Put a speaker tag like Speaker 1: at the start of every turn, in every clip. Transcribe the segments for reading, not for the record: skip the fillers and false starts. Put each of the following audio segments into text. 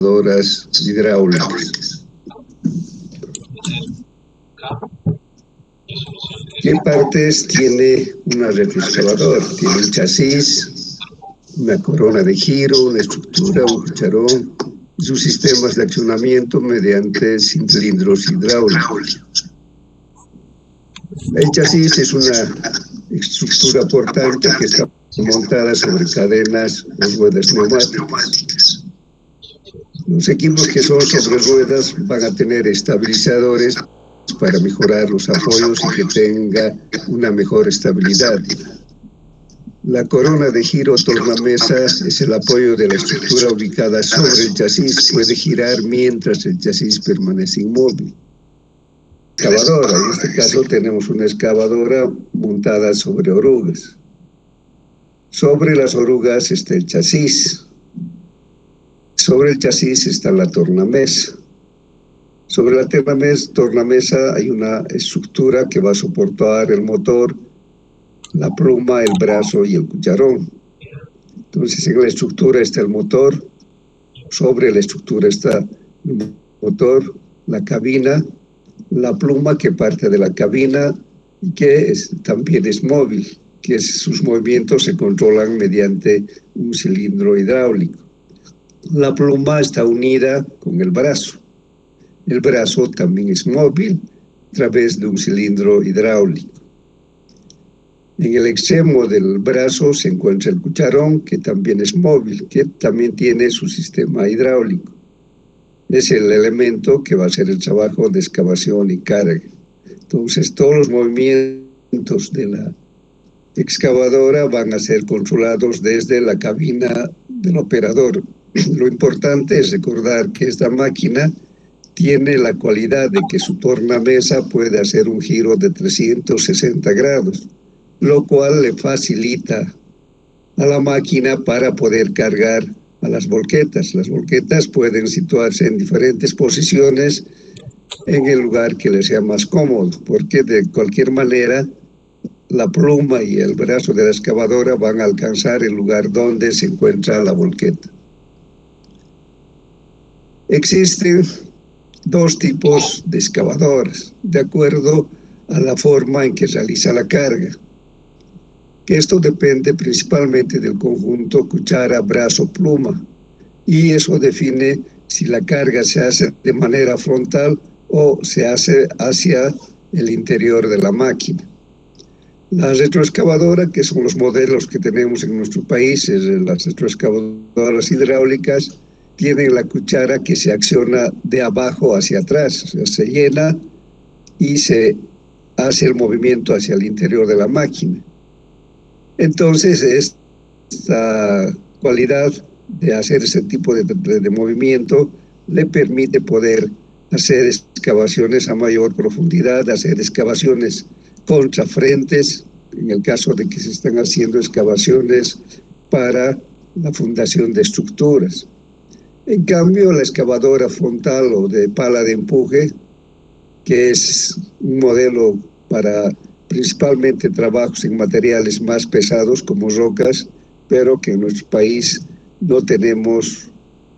Speaker 1: excavadoras hidráulicas. ¿Qué partes tiene una retroexcavadora? Tiene un chasis, una corona de giro, una estructura, un cucharón, y sus sistemas de accionamiento mediante cilindros hidráulicos. El chasis es una estructura portante que está montada sobre cadenas o ruedas neumáticas. Los equipos que son sobre ruedas van a tener estabilizadores para mejorar los apoyos y que tenga una mejor estabilidad. La corona de giro tornamesa es el apoyo de la estructura ubicada sobre el chasis. Puede girar mientras el chasis permanece inmóvil. Excavadora, en este caso tenemos una excavadora montada sobre orugas. Sobre las orugas está el chasis. Sobre el chasis está la tornamesa. Sobre la tornamesa hay una estructura que va a soportar el motor, la pluma, el brazo y el cucharón. Entonces en la estructura está el motor, sobre la estructura está el motor, la cabina, la pluma que parte de la cabina y que también es móvil, que sus movimientos se controlan mediante un cilindro hidráulico. La pluma está unida con el brazo. El brazo también es móvil a través de un cilindro hidráulico. En el extremo del brazo se encuentra el cucharón, que también es móvil, que también tiene su sistema hidráulico. Es el elemento que va a hacer el trabajo de excavación y carga. Entonces, todos los movimientos de la excavadora van a ser controlados desde la cabina del operador. Lo importante es recordar que esta máquina tiene la cualidad de que su tornamesa puede hacer un giro de 360 grados, lo cual le facilita a la máquina para poder cargar a las volquetas. Las volquetas pueden situarse en diferentes posiciones en el lugar que les sea más cómodo, porque de cualquier manera la pluma y el brazo de la excavadora van a alcanzar el lugar donde se encuentra la volqueta. Existen dos tipos de excavadoras, de acuerdo a la forma en que realiza la carga. Que esto depende principalmente del conjunto cuchara, brazo, pluma, y eso define si la carga se hace de manera frontal o se hace hacia el interior de la máquina. La retroexcavadora, que son los modelos que tenemos en nuestro país, las retroexcavadoras hidráulicas, tienen la cuchara que se acciona de abajo hacia atrás, o sea, se llena y se hace el movimiento hacia el interior de la máquina. Entonces, esta cualidad de hacer ese tipo de movimiento le permite poder hacer excavaciones a mayor profundidad, hacer excavaciones contrafrentes, en el caso de que se están haciendo excavaciones para la fundación de estructuras. En cambio, la excavadora frontal o de pala de empuje, que es un modelo para principalmente trabajos en materiales más pesados como rocas, pero que en nuestro país no tenemos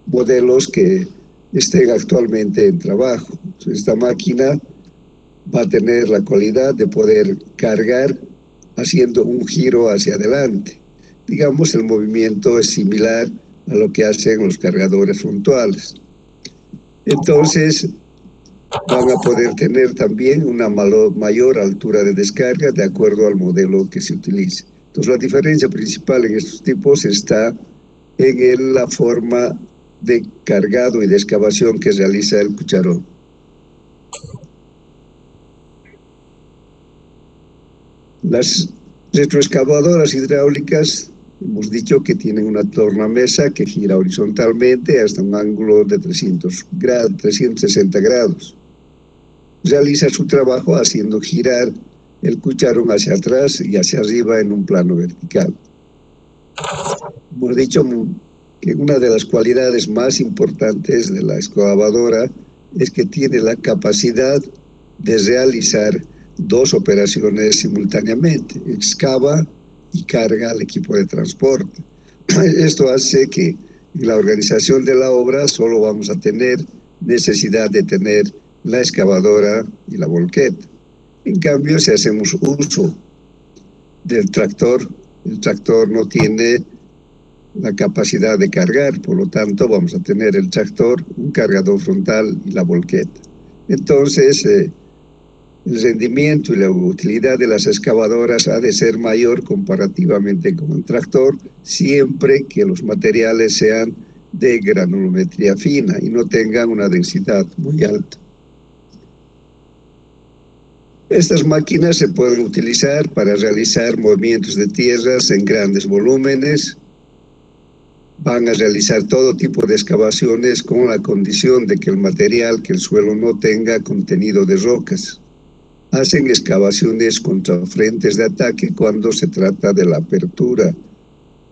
Speaker 1: modelos que estén actualmente en trabajo. Esta máquina va a tener la cualidad de poder cargar haciendo un giro hacia adelante. Digamos, el movimiento es similar a lo que hacen los cargadores frontales. Entonces, van a poder tener también una mayor altura de descarga de acuerdo al modelo que se utilice. Entonces, la diferencia principal en estos tipos está en la forma de cargado y de excavación que realiza el cucharón. Las retroexcavadoras hidráulicas, hemos dicho que tienen una tornamesa que gira horizontalmente hasta un ángulo de 360 grados. Realiza su trabajo haciendo girar el cucharón hacia atrás y hacia arriba en un plano vertical. Hemos dicho que una de las cualidades más importantes de la excavadora es que tiene la capacidad de realizar dos operaciones simultáneamente: excava y carga al equipo de transporte. Esto hace que En la organización de la obra solo vamos a tener necesidad de tener la excavadora y la volqueta. En cambio, si hacemos uso del tractor, el tractor no tiene la capacidad de cargar, por lo tanto vamos a tener el tractor, un cargador frontal y la volqueta. Entonces, el rendimiento y la utilidad de las excavadoras ha de ser mayor comparativamente con el tractor, siempre que los materiales sean de granulometría fina y no tengan una densidad muy alta. Estas máquinas se pueden utilizar para realizar movimientos de tierras en grandes volúmenes. Van a realizar todo tipo de excavaciones con la condición de que el material, que el suelo no tenga contenido de rocas. Hacen excavaciones contra frentes de ataque cuando se trata de la apertura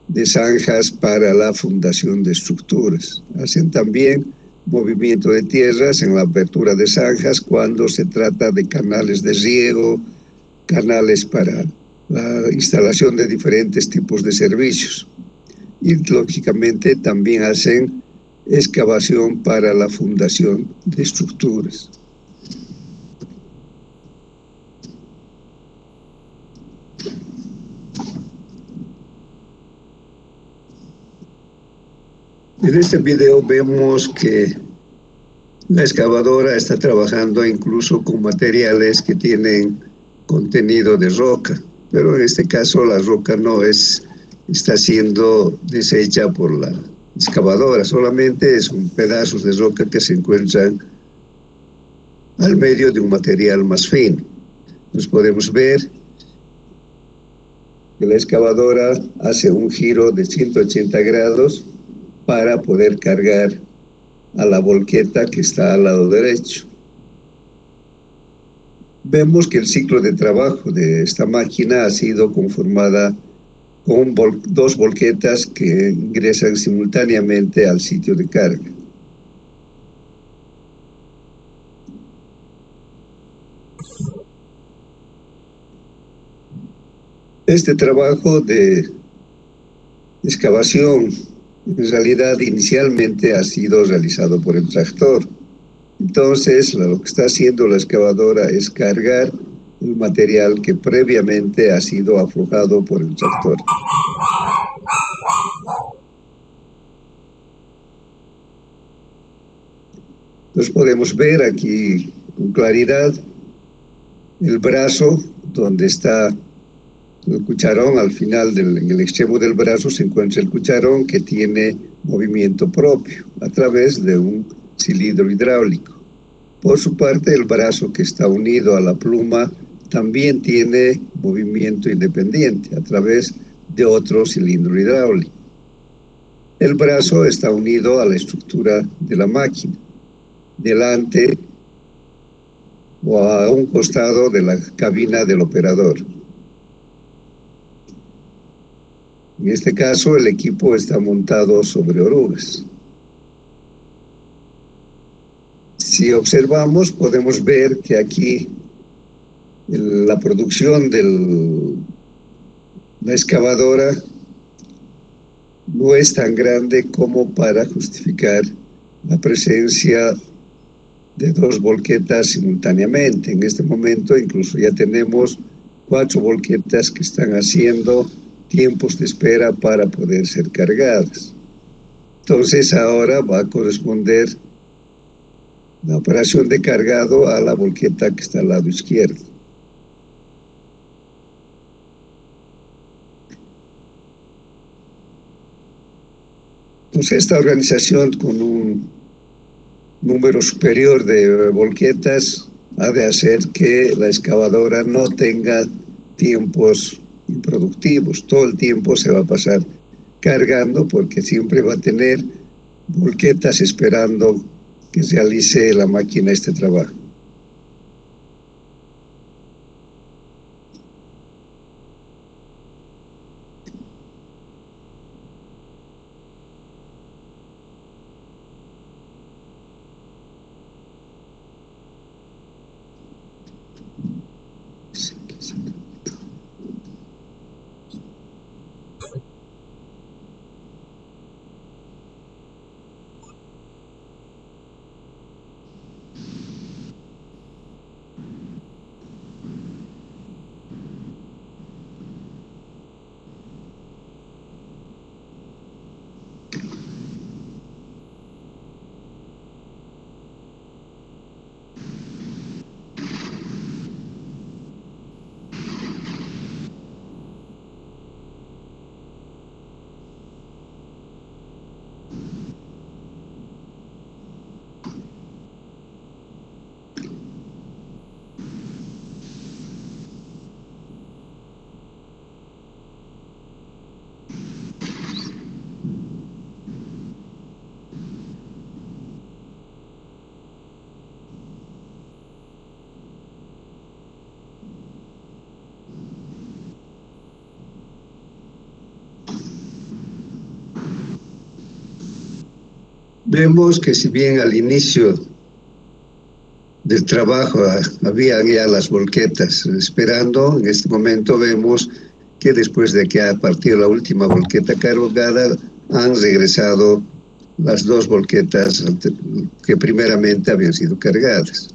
Speaker 1: de zanjas para la fundación de estructuras. Hacen también movimiento de tierras en la apertura de zanjas cuando se trata de canales de riego, canales para la instalación de diferentes tipos de servicios. Y lógicamente también hacen excavación para la fundación de estructuras. En este video vemos que la excavadora está trabajando incluso con materiales que tienen contenido de roca, pero en este caso la roca no está siendo deshecha por la excavadora, solamente son pedazos de roca que se encuentran al medio de un material más fino. Nos podemos ver que la excavadora hace un giro de 180 grados para poder cargar a la volqueta que está al lado derecho. Vemos que el ciclo de trabajo de esta máquina ha sido conformada con dos volquetas que ingresan simultáneamente al sitio de carga. Este trabajo de excavación en realidad inicialmente ha sido realizado por el tractor. Entonces, lo que está haciendo la excavadora es cargar el material que previamente ha sido aflojado por el tractor. Entonces podemos ver aquí con claridad el brazo donde está el cucharón. Al final, en el extremo del brazo se encuentra el cucharón que tiene movimiento propio a través de un cilindro hidráulico. Por su parte, el brazo que está unido a la pluma también tiene movimiento independiente a través de otro cilindro hidráulico. El brazo está unido a la estructura de la máquina, delante o a un costado de la cabina del operador. En este caso, el equipo está montado sobre orugas. Si observamos, podemos ver que aquí la producción de la excavadora no es tan grande como para justificar la presencia de dos volquetas simultáneamente. En este momento incluso ya tenemos 4 volquetas que están haciendo tiempos de espera para poder ser cargadas. Entonces ahora va a corresponder la operación de cargado a la volqueta que está al lado izquierdo. Entonces esta organización con un número superior de volquetas ha de hacer que la excavadora no tenga tiempos improductivos. Todo el tiempo se va a pasar cargando porque siempre va a tener volquetas esperando que realice la máquina este trabajo. Vemos que si bien al inicio del trabajo había ya las volquetas esperando, en este momento vemos que después de que ha partido la última volqueta cargada, han regresado las dos volquetas que primeramente habían sido cargadas.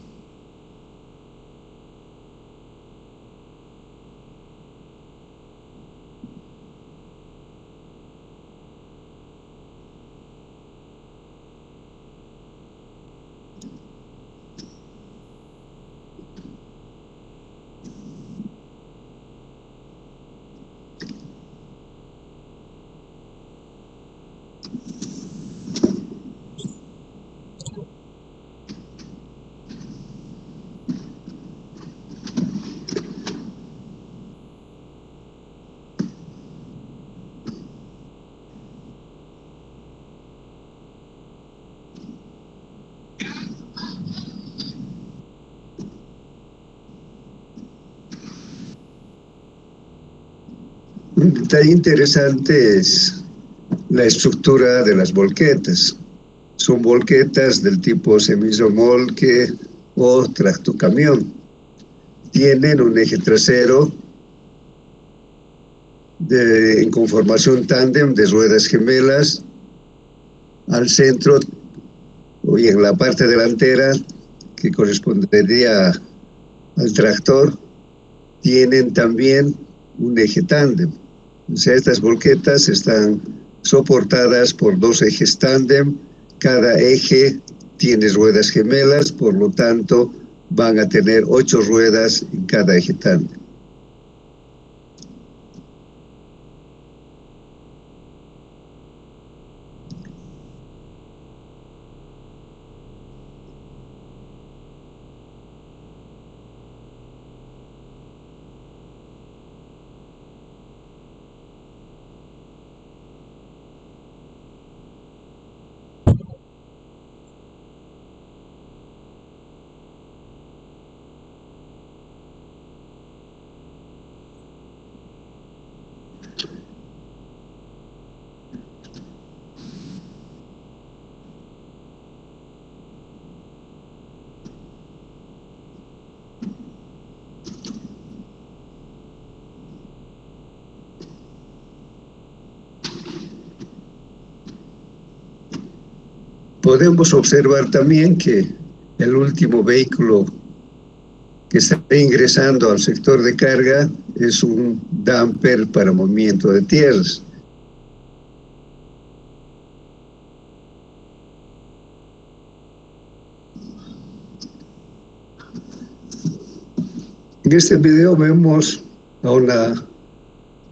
Speaker 1: Un detalle interesante es la estructura de las volquetas. Son volquetas del tipo semisremolque o tractocamión. Tienen un eje trasero en conformación tándem de ruedas gemelas. Al centro y en la parte delantera, que correspondería al tractor, tienen también un eje tándem. O sea, estas volquetas están soportadas por dos ejes tándem. Cada eje tiene ruedas gemelas, por lo tanto van a tener 8 ruedas en cada eje tándem. Podemos observar también que el último vehículo que está ingresando al sector de carga es un dumper para movimiento de tierras. En este video vemos a una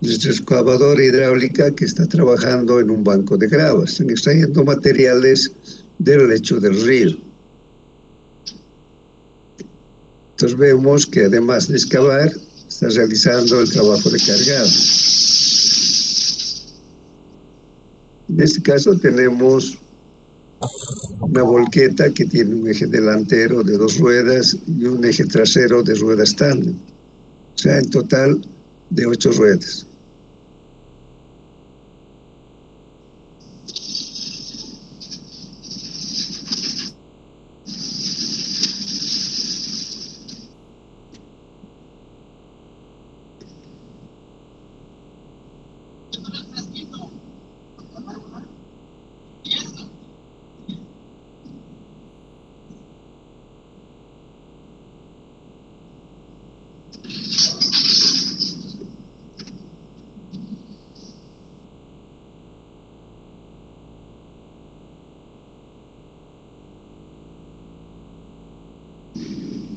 Speaker 1: excavadora hidráulica que está trabajando en un banco de grava. Están extrayendo materiales del lecho del río. Entonces vemos que además de excavar, está realizando el trabajo de cargado. En este caso tenemos una volqueta que tiene un eje delantero de 2 ruedas y un eje trasero de ruedas tándem. O sea, en total de 8 ruedas.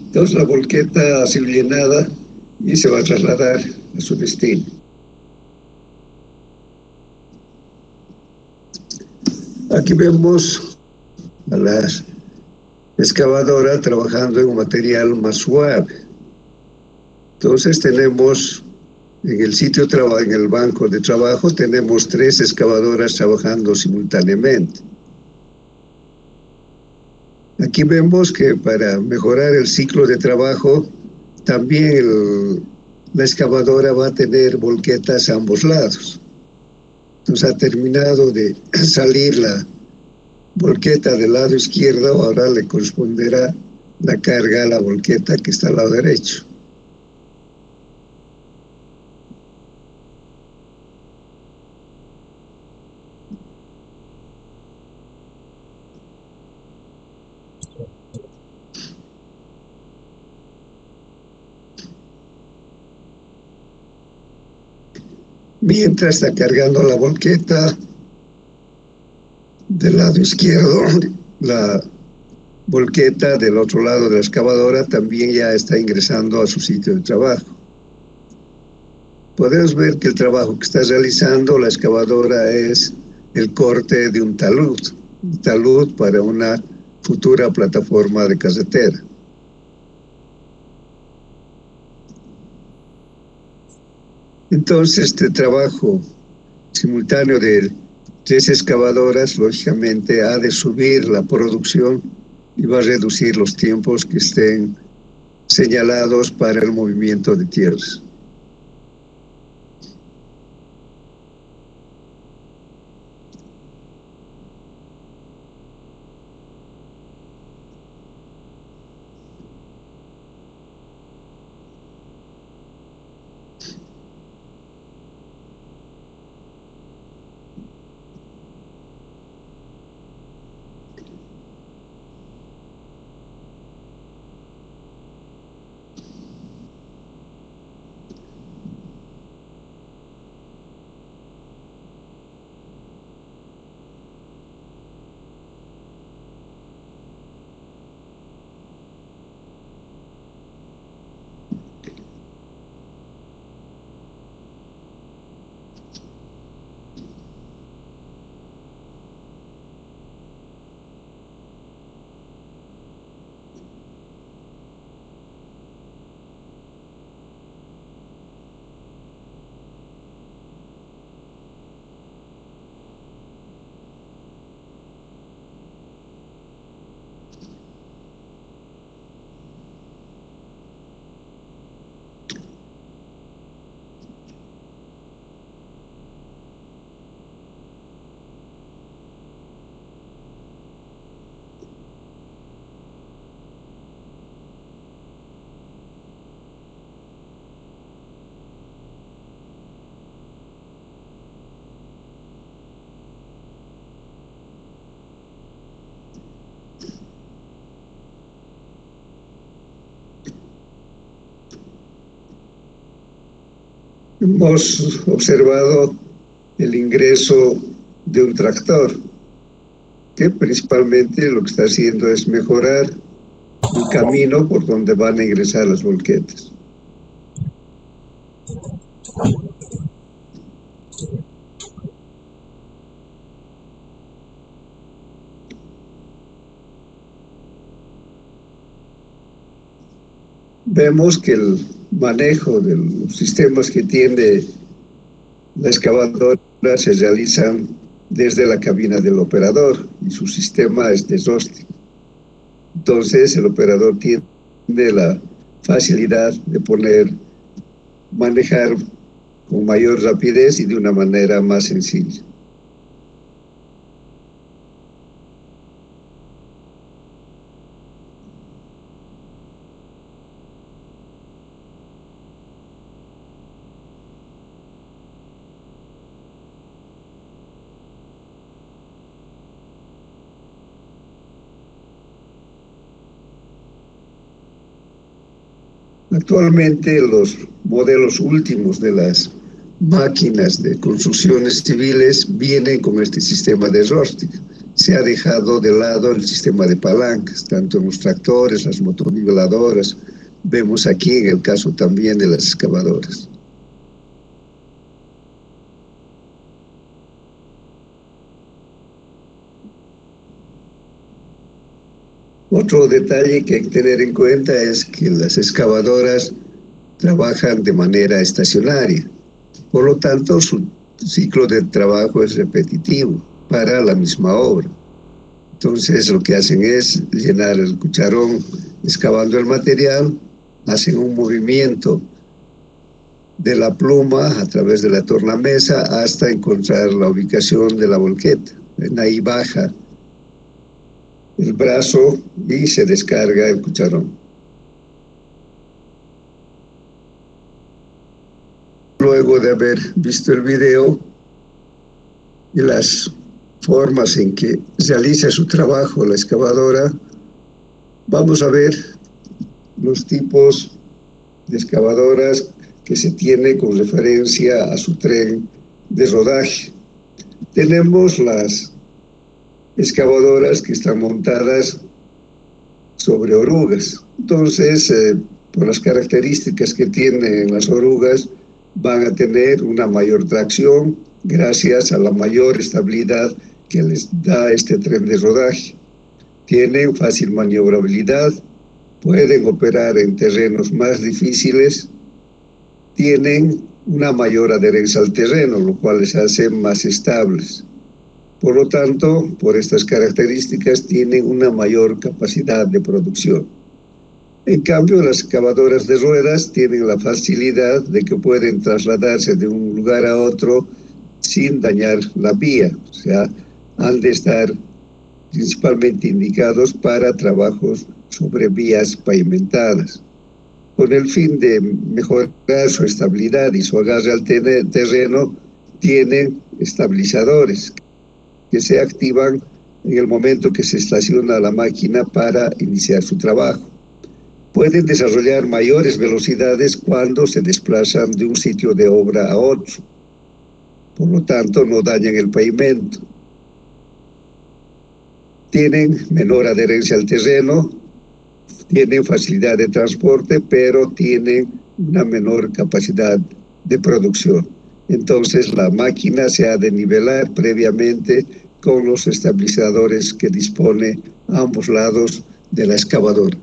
Speaker 1: Entonces la volqueta ha sido llenada y se va a trasladar a su destino. Aquí vemos a la excavadora trabajando en un material más suave. Entonces tenemos en el sitio de trabajo, en el banco de trabajo, tenemos 3 excavadoras trabajando simultáneamente. Aquí vemos que para mejorar el ciclo de trabajo, también la excavadora va a tener volquetas a ambos lados. Entonces ha terminado de salir volqueta del lado izquierdo, ahora le corresponderá la carga a la volqueta que está al lado derecho. Mientras está cargando la volqueta del lado izquierdo, la volqueta del otro lado de la excavadora también ya está ingresando a su sitio de trabajo. Podemos ver que el trabajo que está realizando la excavadora es el corte de un talud para una futura plataforma de carretera. Entonces, este trabajo simultáneo de 3 excavadoras, lógicamente, ha de subir la producción y va a reducir los tiempos que estén señalados para el movimiento de tierras. Hemos observado el ingreso de un tractor, que principalmente lo que está haciendo es mejorar el camino por donde van a ingresar las volquetas. Vemos que el manejo de los sistemas que tiene la excavadora se realizan desde la cabina del operador y su sistema es de joystick. Entonces el operador tiene la facilidad de manejar con mayor rapidez y de una manera más sencilla. Actualmente los modelos últimos de las máquinas de construcciones civiles vienen con este sistema de joystick. Se ha dejado de lado el sistema de palancas, tanto en los tractores, las motoniveladoras, vemos aquí en el caso también de las excavadoras. Otro detalle que hay que tener en cuenta es que las excavadoras trabajan de manera estacionaria, por lo tanto su ciclo de trabajo es repetitivo para la misma obra. Entonces lo que hacen es llenar el cucharón excavando el material, hacen un movimiento de la pluma a través de la tornamesa hasta encontrar la ubicación de la volqueta. Ahí baja el brazo y se descarga el cucharón. Luego de haber visto el video y las formas en que realiza su trabajo la excavadora, vamos a ver los tipos de excavadoras que se tiene con referencia a su tren de rodaje. Tenemos las excavadoras que están montadas sobre orugas. Entonces, por las características que tienen las orugas, van a tener una mayor tracción gracias a la mayor estabilidad que les da este tren de rodaje. Tienen fácil maniobrabilidad, pueden operar en terrenos más difíciles, tienen una mayor adherencia al terreno, lo cual les hace más estables. Por lo tanto, por estas características, tienen una mayor capacidad de producción. En cambio, las excavadoras de ruedas tienen la facilidad de que pueden trasladarse de un lugar a otro sin dañar la vía. O sea, han de estar principalmente indicados para trabajos sobre vías pavimentadas. Con el fin de mejorar su estabilidad y su agarre al terreno, tienen estabilizadores que se activan en el momento que se estaciona la máquina para iniciar su trabajo. Pueden desarrollar mayores velocidades cuando se desplazan de un sitio de obra a otro. Por lo tanto, no dañan el pavimento. Tienen menor adherencia al terreno, tienen facilidad de transporte, pero tienen una menor capacidad de producción. Entonces, la máquina se ha de nivelar previamente con los estabilizadores que dispone a ambos lados de la excavadora.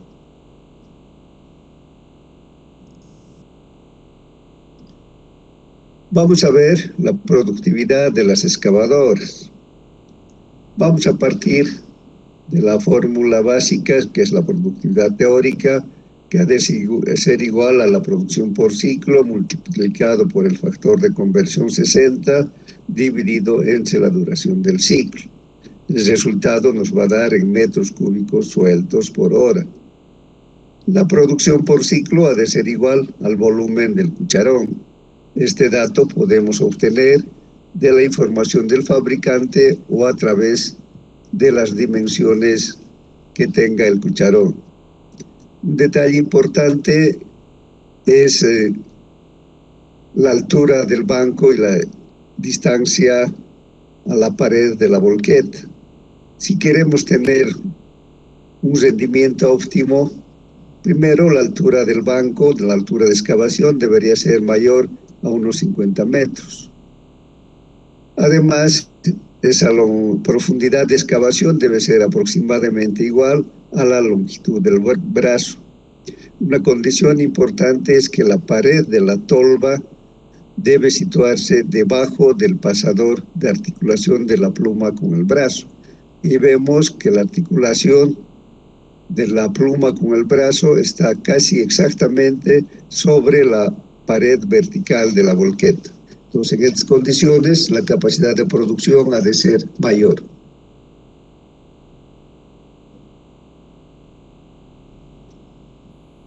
Speaker 1: Vamos a ver la productividad de las excavadoras. Vamos a partir de la fórmula básica, que es la productividad teórica, que ha de ser igual a la producción por ciclo multiplicado por el factor de conversión 60 dividido entre la duración del ciclo. El resultado nos va a dar en metros cúbicos sueltos por hora. La producción por ciclo ha de ser igual al volumen del cucharón. Este dato podemos obtener de la información del fabricante o a través de las dimensiones que tenga el cucharón. Un detalle importante es la altura del banco y la distancia a la pared de la volqueta. Si queremos tener un rendimiento óptimo, primero la altura del banco, la altura de excavación, debería ser mayor a unos 50 metros. Además, esa profundidad de excavación debe ser aproximadamente igual a la longitud del brazo. Una condición importante es que la pared de la tolva debe situarse debajo del pasador de articulación de la pluma con el brazo. Y vemos que la articulación de la pluma con el brazo está casi exactamente sobre la pared vertical de la volqueta. Entonces, en estas condiciones, la capacidad de producción ha de ser mayor.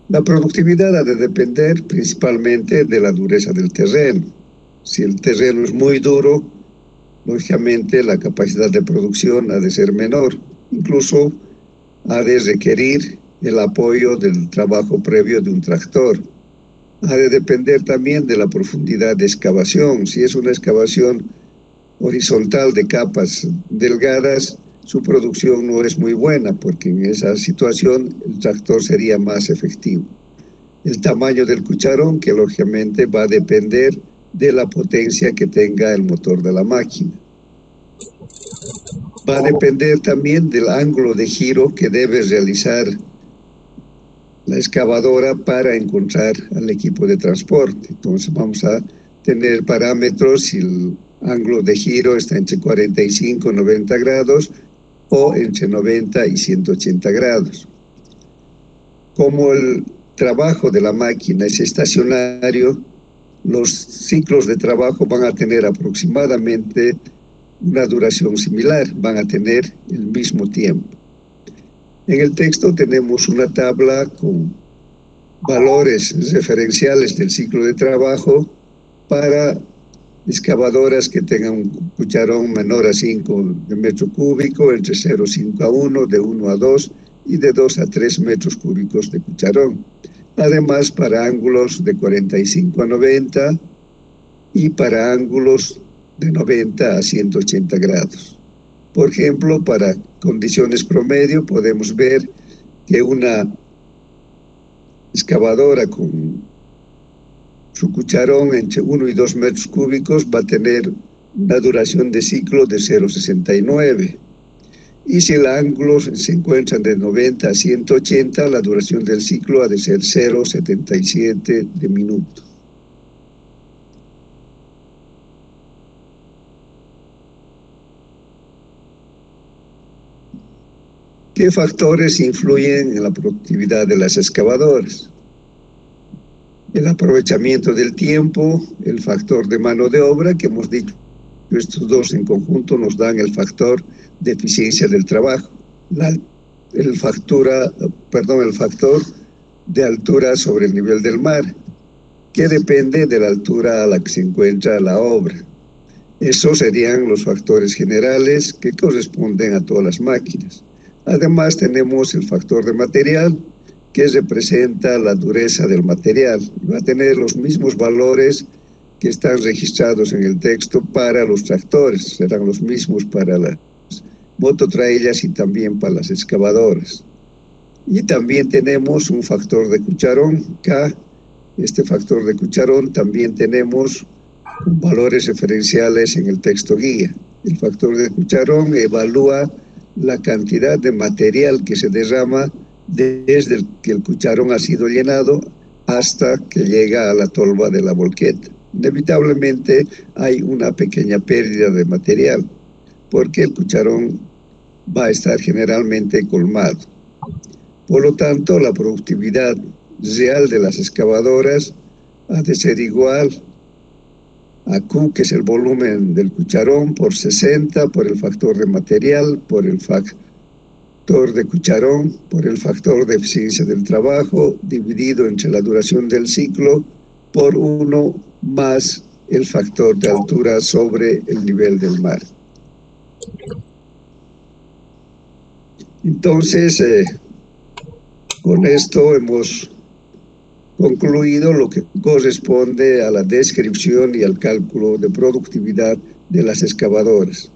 Speaker 1: La productividad ha de depender principalmente de la dureza del terreno. Si el terreno es muy duro, lógicamente la capacidad de producción ha de ser menor. Incluso ha de requerir el apoyo del trabajo previo de un tractor. Ha de depender también de la profundidad de excavación. Si es una excavación horizontal de capas delgadas, su producción no es muy buena, porque en esa situación el tractor sería más efectivo. El tamaño del cucharón, que lógicamente va a depender de la potencia que tenga el motor de la máquina. Va a depender también del ángulo de giro que debe realizar la excavadora para encontrar al equipo de transporte. Entonces vamos a tener parámetros si el ángulo de giro está entre 45 y 90 grados o entre 90 y 180 grados. Como el trabajo de la máquina es estacionario, los ciclos de trabajo van a tener aproximadamente una duración similar, van a tener el mismo tiempo. En el texto tenemos una tabla con valores referenciales del ciclo de trabajo para excavadoras que tengan un cucharón menor a 5 de metro cúbico, entre 0,5 a 1, de 1 a 2 y de 2 a 3 metros cúbicos de cucharón. Además, para ángulos de 45 a 90 y para ángulos de 90 a 180 grados. Por ejemplo, para condiciones promedio podemos ver que una excavadora con su cucharón entre 1 y 2 metros cúbicos va a tener una duración de ciclo de 0,69. Y si el ángulo se encuentra de 90 a 180, la duración del ciclo ha de ser 0,77 de minuto. ¿Qué factores influyen en la productividad de las excavadoras? El aprovechamiento del tiempo, el factor de mano de obra, que hemos dicho, estos dos en conjunto nos dan el factor de eficiencia del trabajo, el factor de altura sobre el nivel del mar, que depende de la altura a la que se encuentra la obra. Esos serían los factores generales que corresponden a todas las máquinas. Además tenemos el factor de material, que representa la dureza del material. Va a tener los mismos valores que están registrados en el texto para los tractores, serán los mismos para las mototraillas y también para las excavadoras. Y también tenemos un factor de cucharón, K. Este factor de cucharón también tenemos valores referenciales en el texto guía. El factor de cucharón evalúa la cantidad de material que se derrama desde que el cucharón ha sido llenado hasta que llega a la tolva de la volqueta. Inevitablemente hay una pequeña pérdida de material porque el cucharón va a estar generalmente colmado. Por lo tanto, la productividad real de las excavadoras ha de ser igual a Q, que es el volumen del cucharón, por 60, por el factor de material, por el factor de cucharón, por el factor de eficiencia del trabajo, dividido entre la duración del ciclo, por 1 más el factor de altura sobre el nivel del mar. Entonces, con esto hemos concluido lo que corresponde a la descripción y al cálculo de productividad de las excavadoras.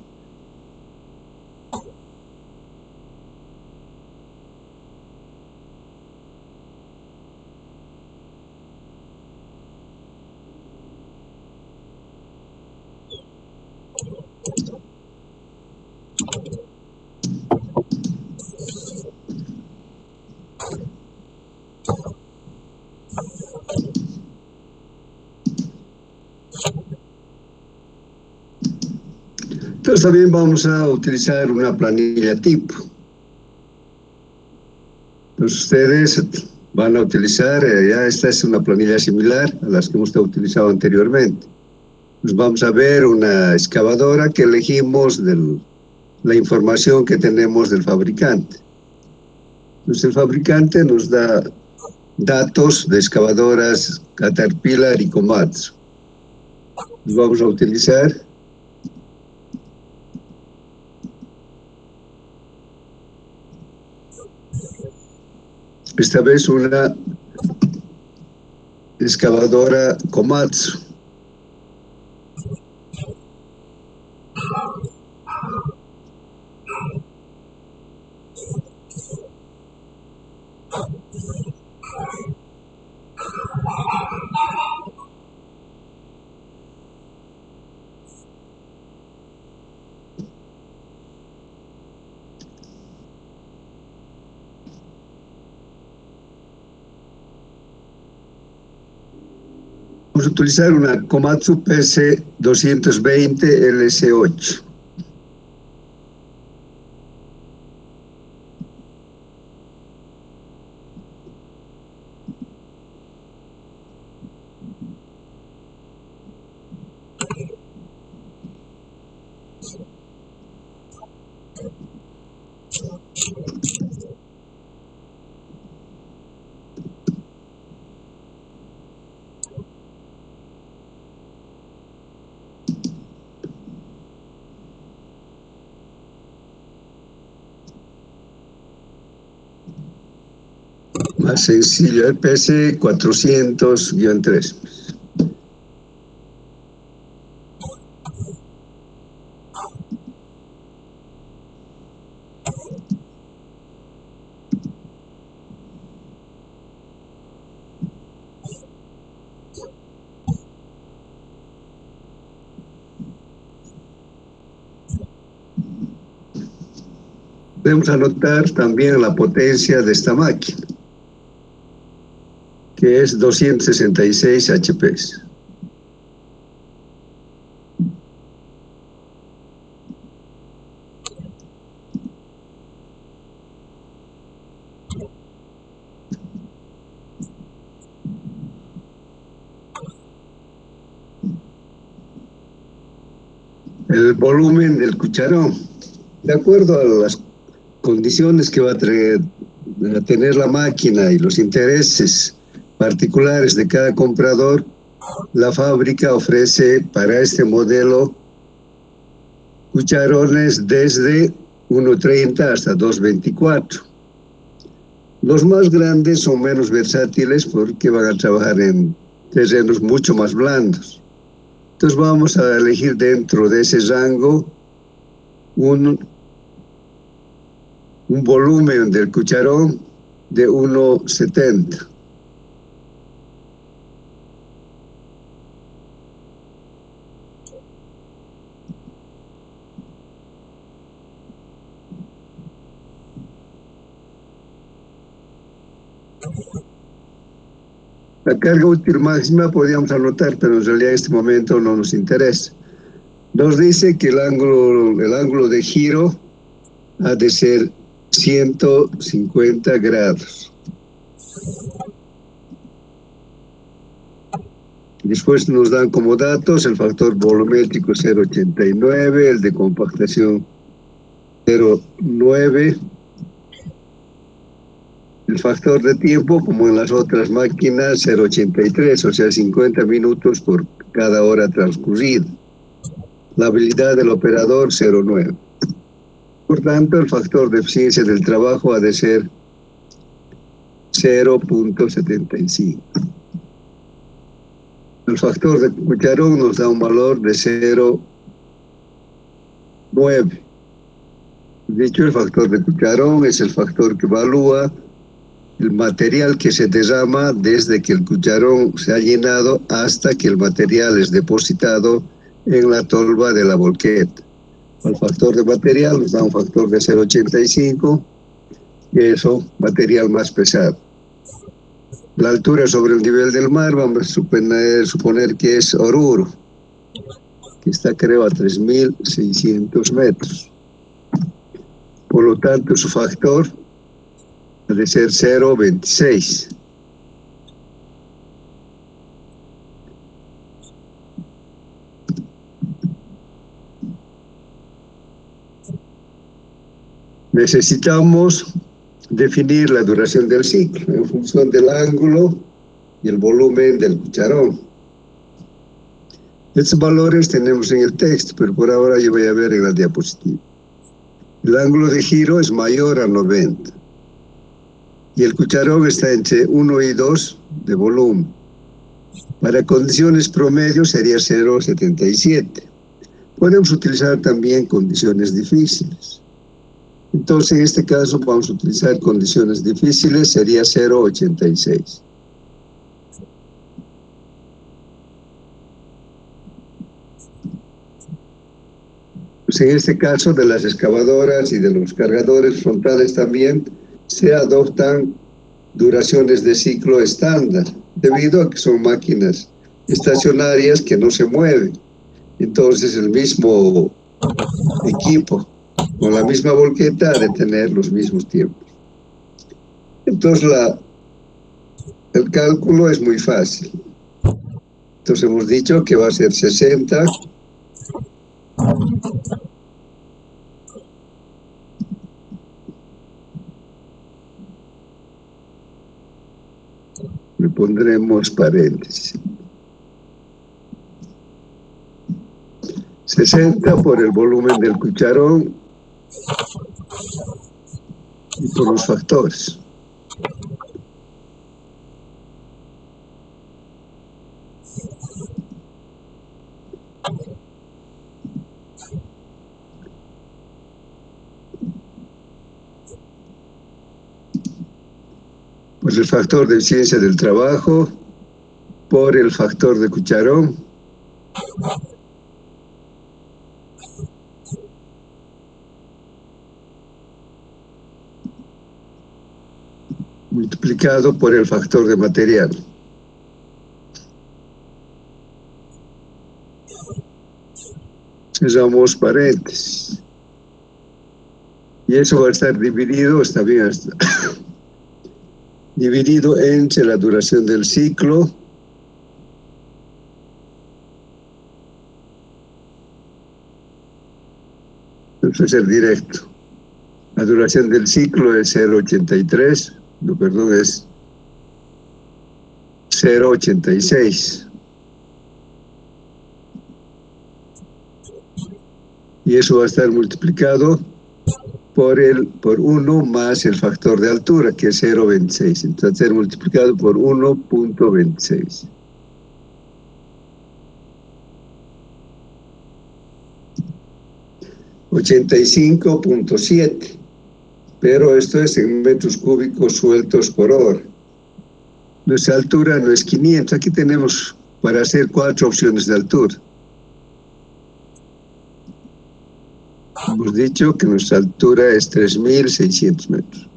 Speaker 1: Entonces también vamos a utilizar una planilla tipo. Entonces ustedes van a utilizar, ya esta es una planilla similar a las que hemos utilizado anteriormente. Pues vamos a ver una excavadora que elegimos de la información que tenemos del fabricante. Entonces el fabricante nos da datos de excavadoras Caterpillar y Komatsu. Los vamos a utilizar. Esta vez una excavadora Komatsu. Vamos a utilizar una Komatsu PC220 LS8. Más sencillo, EPS 400-3. Podemos anotar también la potencia de esta máquina, que es 266 HP. El volumen del cucharón, de acuerdo a las condiciones que va a tener la máquina y los intereses particulares de cada comprador, la fábrica ofrece para este modelo cucharones desde 1.30 hasta 2.24. Los más grandes son menos versátiles porque van a trabajar en terrenos mucho más blandos. Entonces vamos a elegir dentro de ese rango un volumen del cucharón de 1.70. La carga útil máxima podríamos anotar, pero en realidad en este momento no nos interesa. Nos dice que el ángulo de giro ha de ser 150 grados. Después nos dan como datos el factor volumétrico 0.89, el de compactación 0.9, el factor de tiempo, como en las otras máquinas, 0.83, o sea, 50 minutos por cada hora transcurrida. La habilidad del operador, 0.9. Por tanto, el factor de eficiencia del trabajo ha de ser 0.75. El factor de cucharón nos da un valor de 0.9. Dicho, el factor de cucharón es el factor que evalúa el material que se derrama desde que el cucharón se ha llenado hasta que el material es depositado en la tolva de la volqueta. El factor de material nos da un factor de 0.85, y eso, material más pesado. La altura sobre el nivel del mar, vamos a suponer que es Oruro, que está creo a 3.600 metros. Por lo tanto, su factor ha de ser 0.26. Necesitamos definir la duración del ciclo en función del ángulo y el volumen del cucharón. Estos valores tenemos en el texto, pero por ahora yo voy a ver en la diapositiva. El ángulo de giro es mayor a 90 y el cucharón está entre 1 y 2 de volumen. Para condiciones promedio sería 0.77. Podemos utilizar también condiciones difíciles. Entonces, en este caso vamos a utilizar condiciones difíciles, sería 0.86. Pues en este caso de las excavadoras y de los cargadores frontales también se adoptan duraciones de ciclo estándar, debido a que son máquinas estacionarias que no se mueven. Entonces el mismo equipo con la misma volqueta ha de tener los mismos tiempos. Entonces el cálculo es muy fácil. Entonces hemos dicho que va a ser 60 le pondremos paréntesis. 60 por el volumen del cucharón y por los factores. Pues el factor de eficiencia del trabajo por el factor de cucharón multiplicado por el factor de material. Cerramos paréntesis. Y eso va a estar dividido, está bien, dividido entre la duración del ciclo va a ser directo. La duración del ciclo es 0,83, no, perdón, es 0,86. Y eso va a estar multiplicado por 1 más el factor de altura, que es 0,26. Entonces va a ser multiplicado por 1,26. $85.7, pero esto es en metros cúbicos sueltos por hora. Nuestra altura no es 500, aquí tenemos para hacer 4 opciones de altura. Hemos dicho que nuestra altura es 3.600 metros.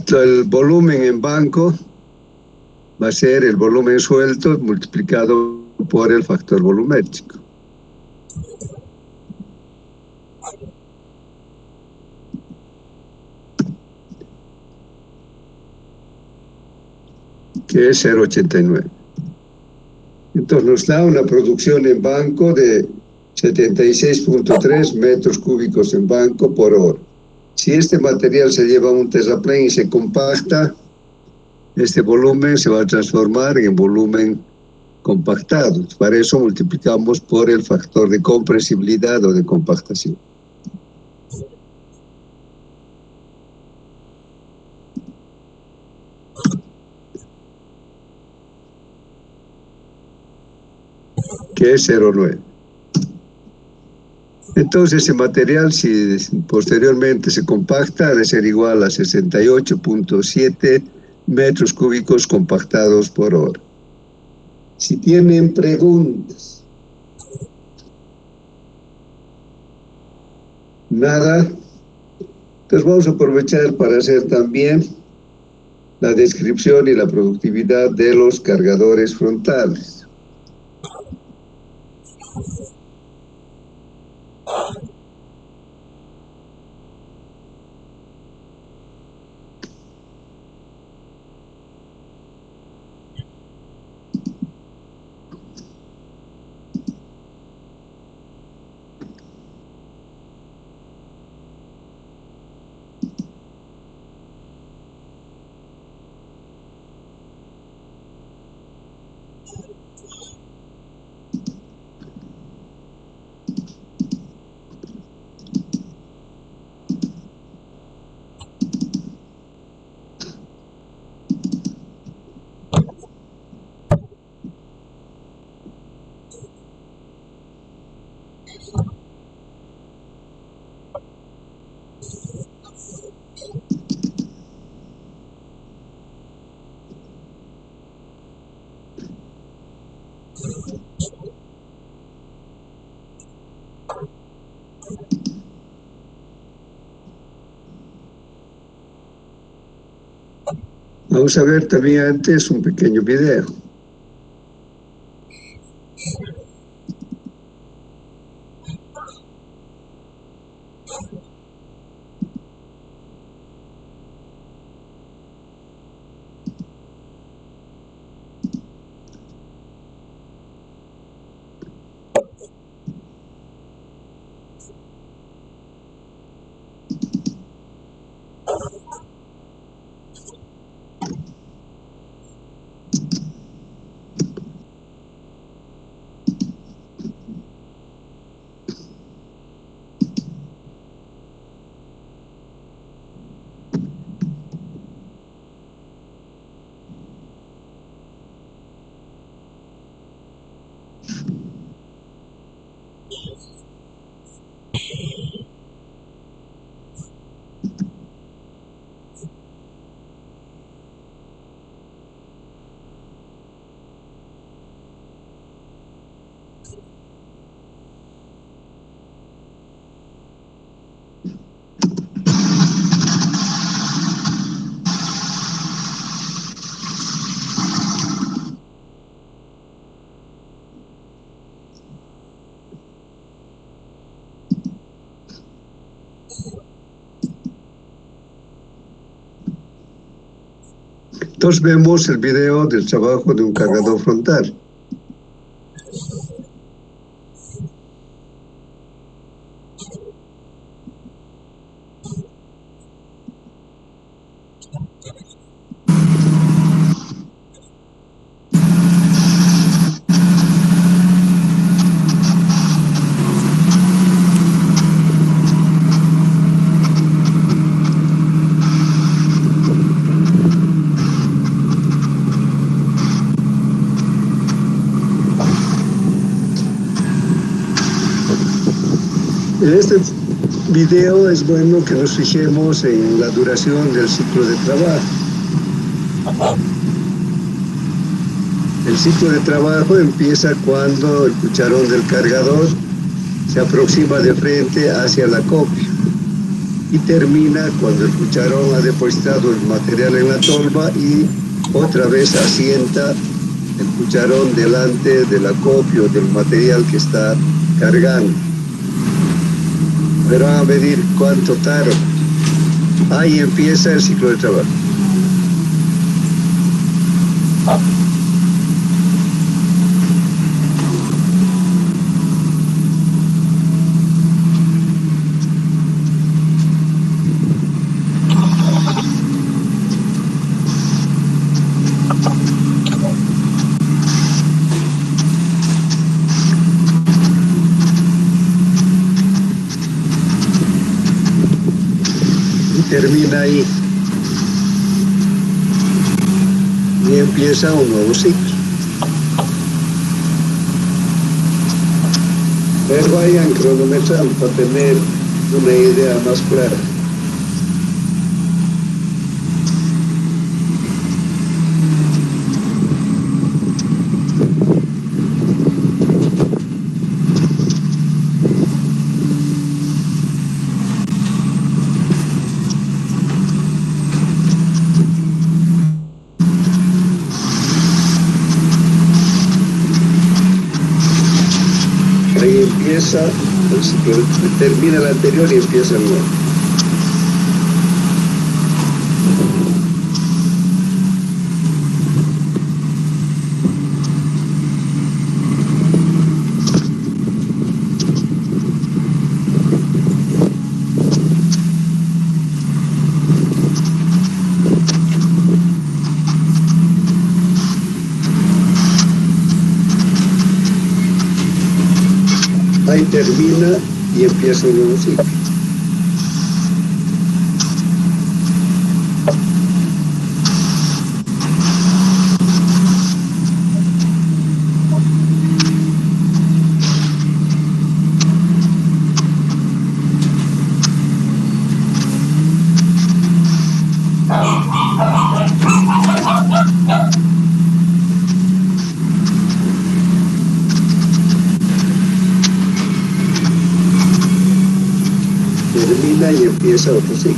Speaker 1: El volumen en banco va a ser el volumen suelto multiplicado por el factor volumétrico. Que es 0,89. Entonces nos da una producción en banco de 76.3 metros cúbicos en banco por hora. Si este material se lleva a un terraplén y se compacta, este volumen se va a transformar en volumen compactado. Para eso multiplicamos por el factor de compresibilidad o de compactación. Que es 0,9. Entonces ese material, si posteriormente se compacta, debe ser igual a 68.7 metros cúbicos compactados por hora. Si tienen preguntas. Nada. Entonces vamos a aprovechar para hacer también la descripción y la productividad de los cargadores frontales. Vamos a ver también antes un pequeño video. Entonces vemos el video del trabajo de un cargador frontal. En este video es bueno que nos fijemos en la duración del ciclo de trabajo. El ciclo de trabajo empieza cuando el cucharón del cargador se aproxima de frente hacia la copia y termina cuando el cucharón ha depositado el material en la tolva y otra vez asienta el cucharón delante del acopio del material que está cargando. Pero van a medir cuánto tarda. Ahí empieza el ciclo de trabajo. Termina ahí y empieza un nuevo ciclo. Pero vayan cronometrando para tener una idea más clara. Empieza el ciclo, termina el anterior y empieza el nuevo. Ahí termina y empieza un nuevo ciclo. Termina y empieza otro ciclo.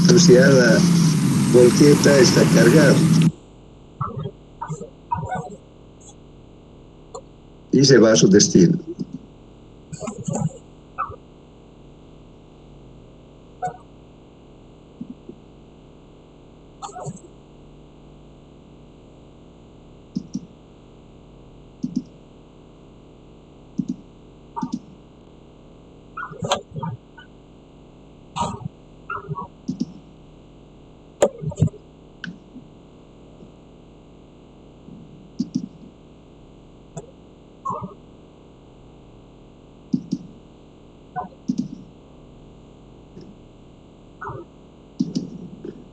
Speaker 1: Entonces ya la volqueta está cargada. Y se va a su destino.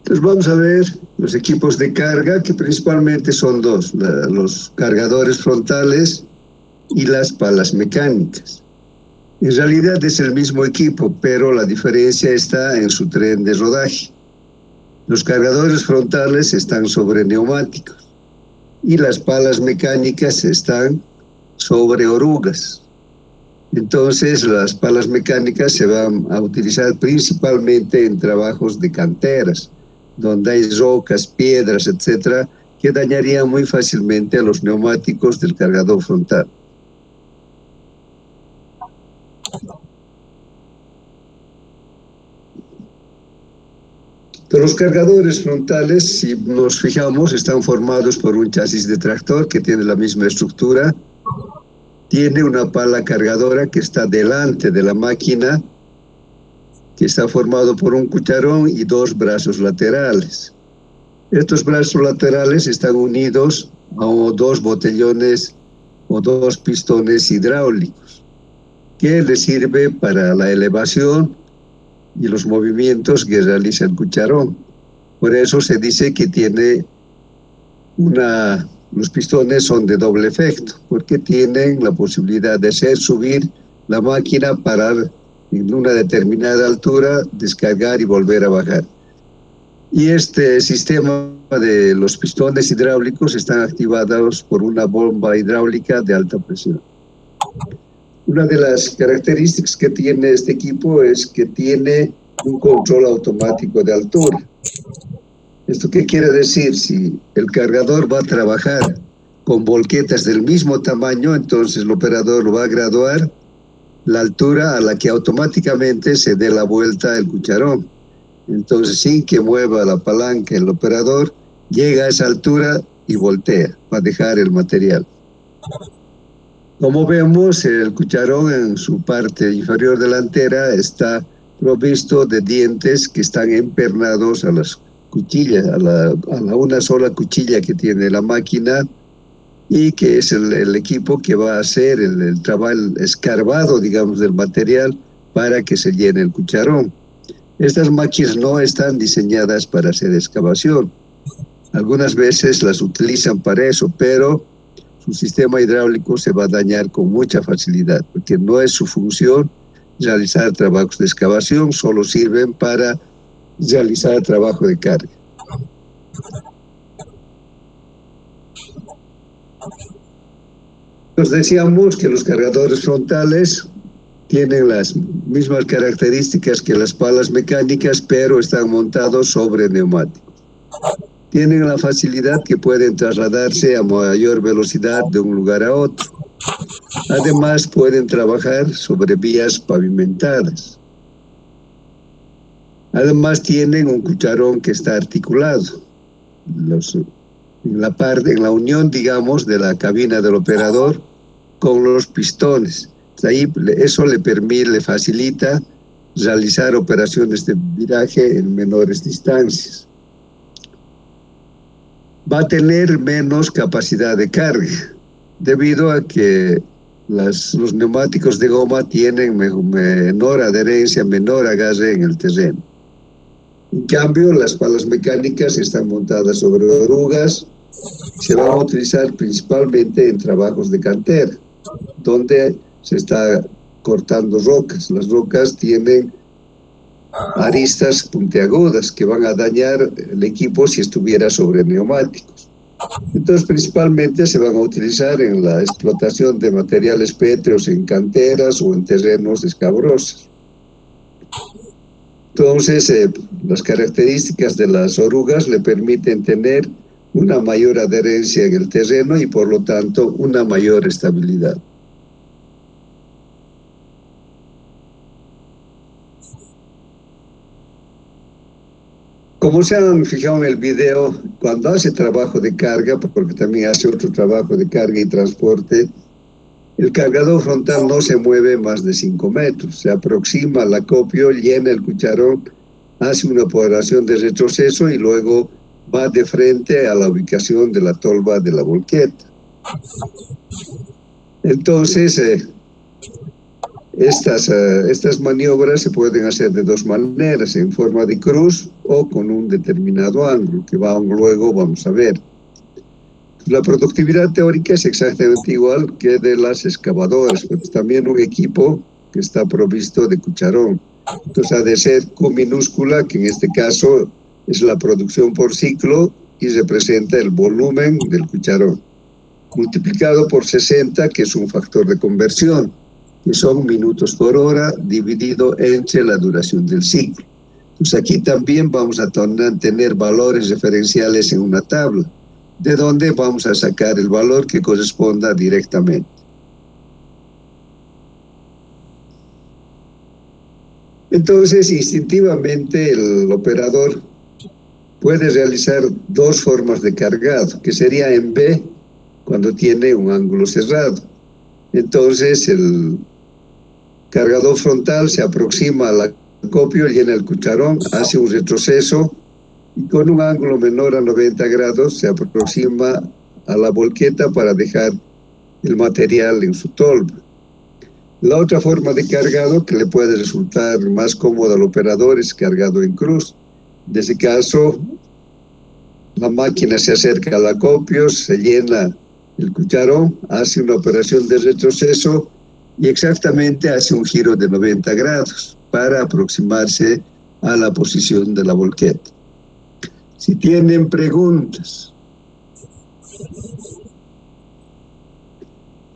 Speaker 1: Entonces vamos a ver los equipos de carga, que principalmente son dos, los cargadores frontales y las palas mecánicas. En realidad es el mismo equipo, pero la diferencia está en su tren de rodaje. Los cargadores frontales están sobre neumáticos y las palas mecánicas están sobre orugas. Entonces, las palas mecánicas se van a utilizar principalmente en trabajos de canteras, donde hay rocas, piedras, etcétera, que dañarían muy fácilmente a los neumáticos del cargador frontal. Los cargadores frontales, si nos fijamos, están formados por un chasis de tractor que tiene la misma estructura. Tiene una pala cargadora que está delante de la máquina, que está formado por un cucharón y dos brazos laterales. Estos brazos laterales están unidos a dos botellones o dos pistones hidráulicos, que les sirve para la elevación y los movimientos que realiza el cucharón. Por eso se dice que tiene los pistones son de doble efecto, porque tienen la posibilidad de hacer subir la máquina, parar en una determinada altura, descargar y volver a bajar. Y este sistema de los pistones hidráulicos están activados por una bomba hidráulica de alta presión. Una de las características que tiene este equipo es que tiene un control automático de altura. ¿Esto qué quiere decir? Si el cargador va a trabajar con volquetas del mismo tamaño, entonces el operador va a graduar la altura a la que automáticamente se dé la vuelta el cucharón. Entonces, sin que mueva la palanca el operador, llega a esa altura y voltea para dejar el material. Como vemos, el cucharón en su parte inferior delantera está provisto de dientes que están empernados a las cuchillas, a la una sola cuchilla que tiene la máquina, y que es el equipo que va a hacer el trabajo, el escarbado, digamos, del material para que se llene el cucharón. Estas máquinas no están diseñadas para hacer excavación. Algunas veces las utilizan para eso, pero su sistema hidráulico se va a dañar con mucha facilidad, porque no es su función realizar trabajos de excavación, solo sirven para realizar trabajo de carga. Nos decíamos que los cargadores frontales tienen las mismas características que las palas mecánicas, pero están montados sobre neumáticos. Tienen la facilidad que pueden trasladarse a mayor velocidad de un lugar a otro. Además, pueden trabajar sobre vías pavimentadas. Además, tienen un cucharón que está articulado. En la unión, digamos, de la cabina del operador con los pistones. Ahí eso le facilita realizar operaciones de viraje en menores distancias. Va a tener menos capacidad de carga, debido a que los neumáticos de goma tienen menor adherencia, menor agarre en el terreno. En cambio, las palas mecánicas están montadas sobre orugas, se van a utilizar principalmente en trabajos de cantera, donde se está cortando rocas. Las rocas tienen aristas puntiagudas que van a dañar el equipo si estuviera sobre neumáticos. Entonces, principalmente se van a utilizar en la explotación de materiales pétreos en canteras o en terrenos escabrosos. Entonces, las características de las orugas le permiten tener una mayor adherencia en el terreno y, por lo tanto, una mayor estabilidad. Como se han fijado en el video, cuando hace trabajo de carga, porque también hace otro trabajo de carga y transporte, el cargador frontal no se mueve más de 5 metros. Se aproxima al acopio, llena el cucharón, hace una operación de retroceso y luego va de frente a la ubicación de la tolva de la volqueta. Entonces, estas maniobras se pueden hacer de dos maneras, en forma de cruz o con un determinado ángulo, que luego vamos a ver. La productividad teórica es exactamente igual que de las excavadoras, pero es también un equipo que está provisto de cucharón. Entonces ha de ser Q minúscula, que en este caso es la producción por ciclo y representa el volumen del cucharón, multiplicado por 60, que es un factor de conversión. que son minutos por hora dividido entre la duración del ciclo. Entonces aquí también vamos a tener valores referenciales en una tabla, de donde vamos a sacar el valor que corresponda directamente. Entonces, instintivamente, el operador puede realizar dos formas de cargado, que sería en B, cuando tiene un ángulo cerrado. Entonces, el cargador frontal se aproxima al acopio, llena el cucharón, hace un retroceso y con un ángulo menor a 90 grados se aproxima a la volqueta para dejar el material en su tolva. La otra forma de cargado que le puede resultar más cómodo al operador es cargado en cruz. En ese caso, la máquina se acerca al acopio, se llena el cucharón, hace una operación de retroceso y exactamente hace un giro de 90 grados para aproximarse a la posición de la volqueta. Si tienen preguntas.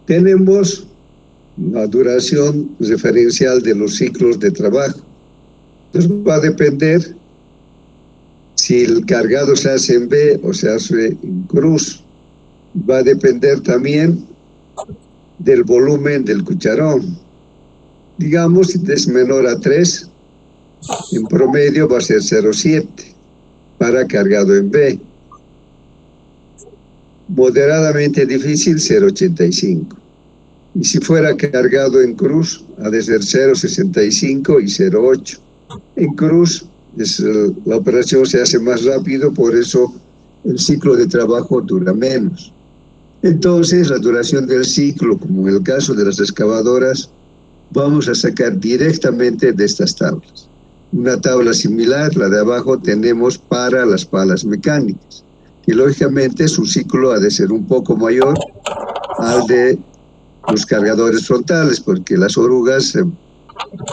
Speaker 1: Tenemos la duración referencial de los ciclos de trabajo. Entonces va a depender si el cargado se hace en B o se hace en cruz. Va a depender también del volumen del cucharón. Digamos, si es menor a 3, en promedio va a ser 0,7 para cargado en B. Moderadamente difícil, 0,85. Y si fuera cargado en cruz, ha de ser 0,65 y 0,8. En cruz, la operación se hace más rápido, por eso el ciclo de trabajo dura menos. Entonces, la duración del ciclo, como en el caso de las excavadoras, vamos a sacar directamente de estas tablas. Una tabla similar, la de abajo, tenemos para las palas mecánicas, que lógicamente su ciclo ha de ser un poco mayor al de los cargadores frontales, porque las orugas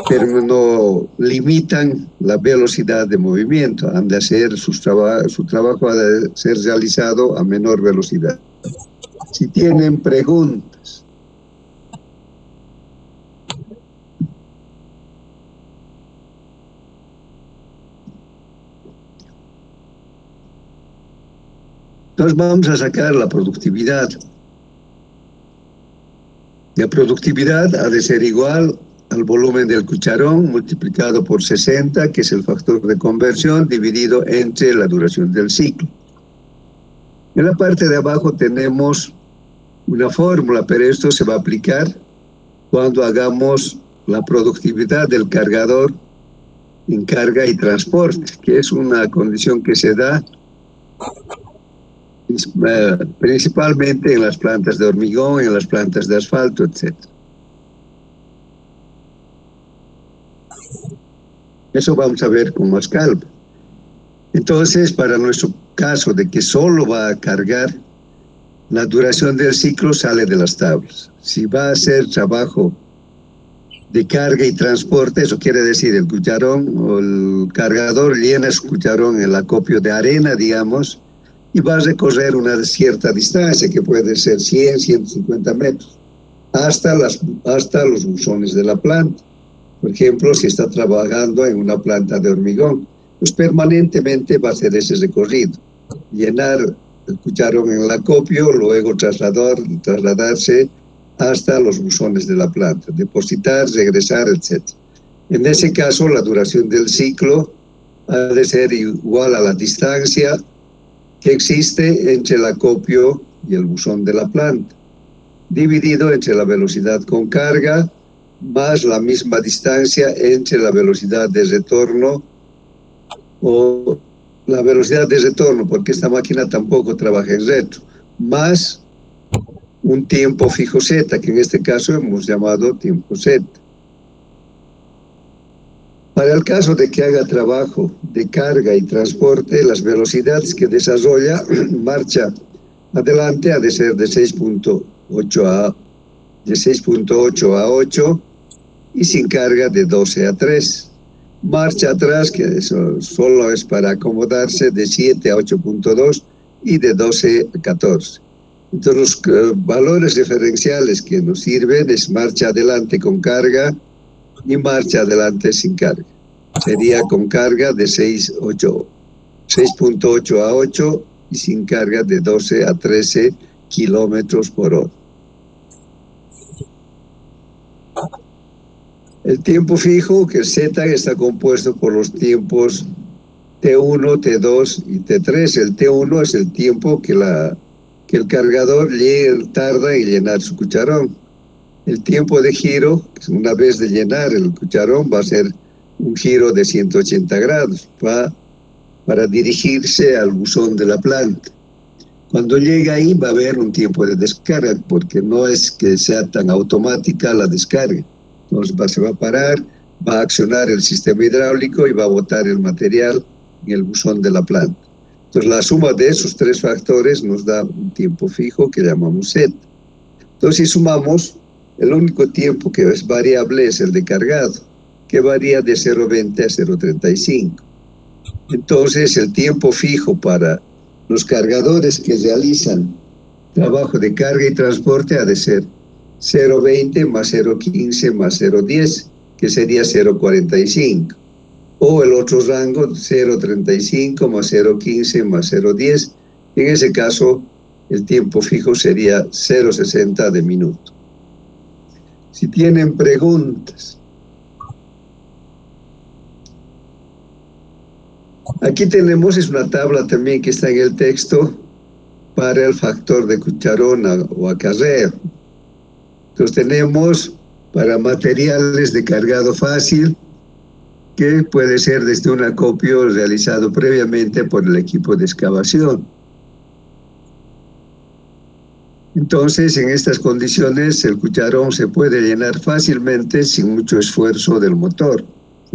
Speaker 1: pero no limitan la velocidad de movimiento, han de hacer su trabajo ha de ser realizado a menor velocidad. Si tienen preguntas. Entonces vamos a sacar la productividad. La productividad ha de ser igual al volumen del cucharón multiplicado por 60, que es el factor de conversión, dividido entre la duración del ciclo. En la parte de abajo tenemos una fórmula, pero esto se va a aplicar cuando hagamos la productividad del cargador en carga y transporte, que es una condición que se da principalmente en las plantas de hormigón, en las plantas de asfalto, etc. Eso vamos a ver con más calma. Entonces, para nuestro caso de que solo va a cargar, la duración del ciclo sale de las tablas. Si va a hacer trabajo de carga y transporte, eso quiere decir el cucharón o el cargador llena su cucharón en el acopio de arena, digamos, y va a recorrer una cierta distancia, que puede ser 100, 150 metros, hasta los buzones de la planta. Por ejemplo, si está trabajando en una planta de hormigón, pues permanentemente va a hacer ese recorrido, llenar el cucharón en el acopio, luego trasladarse hasta los buzones de la planta, depositar, regresar, etc. En ese caso, la duración del ciclo ha de ser igual a la distancia que existe entre el acopio y el buzón de la planta, dividido entre la velocidad con carga más la misma distancia entre la velocidad de retorno o la velocidad de retorno, porque esta máquina tampoco trabaja en retro, más un tiempo fijo Z, que en este caso hemos llamado tiempo Z. Para el caso de que haga trabajo de carga y transporte, las velocidades que desarrolla marcha adelante ha de ser de 6.8 a 8 y sin carga de 12 a 3. Marcha atrás, que eso solo es para acomodarse, de 7 a 8.2 y de 12 a 14. Entonces, los valores diferenciales que nos sirven es marcha adelante con carga y marcha adelante sin carga. Sería con carga de 6.8 a 8 y sin carga de 12 a 13 kilómetros por hora. El tiempo fijo, que es Z, está compuesto por los tiempos T1, T2 y T3. El T1 es el tiempo que el cargador tarda en llenar su cucharón. El tiempo de giro, una vez de llenar el cucharón, va a ser un giro de 180 grados para dirigirse al buzón de la planta. Cuando llega ahí va a haber un tiempo de descarga, porque no es que sea tan automática la descarga. Entonces se va a parar, va a accionar el sistema hidráulico y va a botar el material en el buzón de la planta. Entonces la suma de esos tres factores nos da un tiempo fijo que llamamos Z. Entonces si sumamos, el único tiempo que es variable es el de cargado, que varía de 0.20 a 0.35. Entonces el tiempo fijo para los cargadores que realizan trabajo de carga y transporte ha de ser 0.20 más 0.15 más 0.10, que sería 0.45. O el otro rango, 0.35 más 0.15 más 0.10. En ese caso, el tiempo fijo sería 0.60 de minuto. Si tienen preguntas. Aquí tenemos, es una tabla también que está en el texto para el factor de cucharón o acarreo. Entonces tenemos para materiales de cargado fácil, que puede ser desde un acopio realizado previamente por el equipo de excavación. Entonces, en estas condiciones, el cucharón se puede llenar fácilmente sin mucho esfuerzo del motor.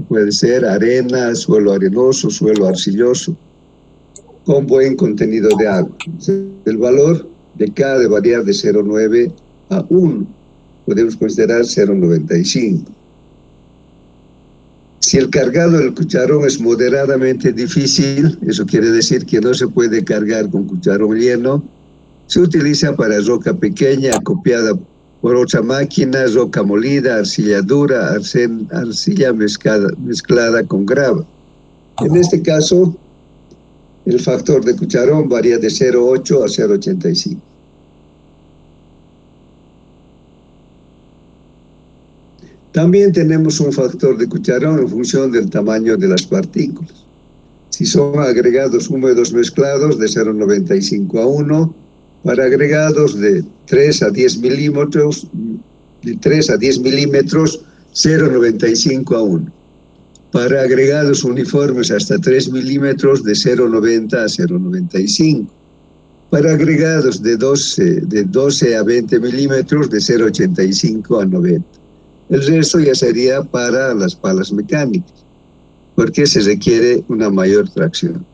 Speaker 1: Puede ser arena, suelo arenoso, suelo arcilloso, con buen contenido de agua. El valor de K debe variar de 0.9 a 1. Podemos considerar 0.95. Si el cargado del cucharón es moderadamente difícil, eso quiere decir que no se puede cargar con cucharón lleno, se utiliza para roca pequeña acopiada por otra máquina, roca molida, arcilla dura, arcilla mezclada con grava. En este caso, el factor de cucharón varía de 0.8 a 0.85. También tenemos un factor de cucharón en función del tamaño de las partículas. Si son agregados húmedos mezclados, de 0.95 a 1, para agregados de 3 a 10 milímetros, 0.95 a 1. Para agregados uniformes hasta 3 milímetros, de 0.90 a 0.95. Para agregados de 12 a 20 milímetros, de 0.85 a 90. El resto ya sería para las palas mecánicas, porque se requiere una mayor tracción.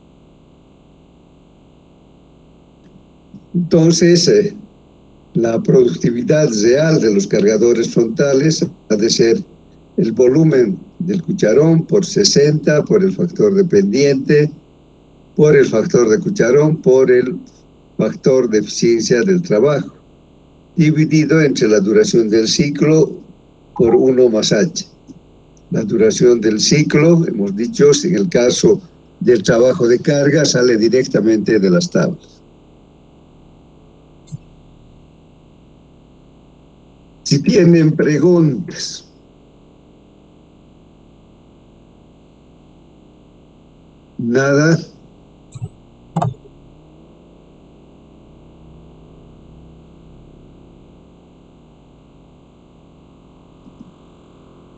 Speaker 1: Entonces, la productividad real de los cargadores frontales ha de ser el volumen del cucharón por 60, por el factor de pendiente, por el factor de cucharón, por el factor de eficiencia del trabajo, dividido entre la duración del ciclo por 1 más H. La duración del ciclo, hemos dicho, en el caso del trabajo de carga, sale directamente de las tablas. Si tienen preguntas. Nada.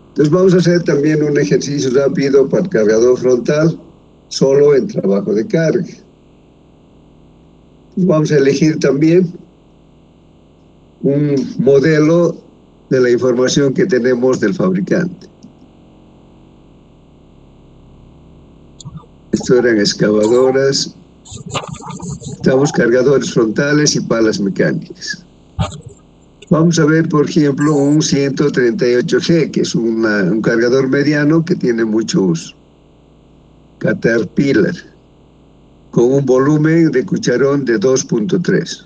Speaker 1: Entonces vamos a hacer también un ejercicio rápido para el cargador frontal, solo en trabajo de carga. Vamos a elegir también un modelo de la información que tenemos del fabricante. Esto eran excavadoras, estamos cargadores frontales y palas mecánicas. Vamos a ver, por ejemplo, un 138G, que es un cargador mediano que tiene mucho uso. Caterpillar, con un volumen de cucharón de 2.3.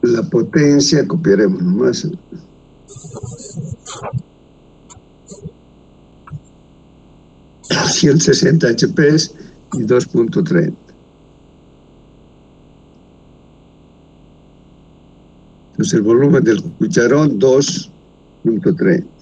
Speaker 1: La potencia, copiaremos nomás. 160 HPs y 2.30. Entonces el volumen del cucharón 2.30.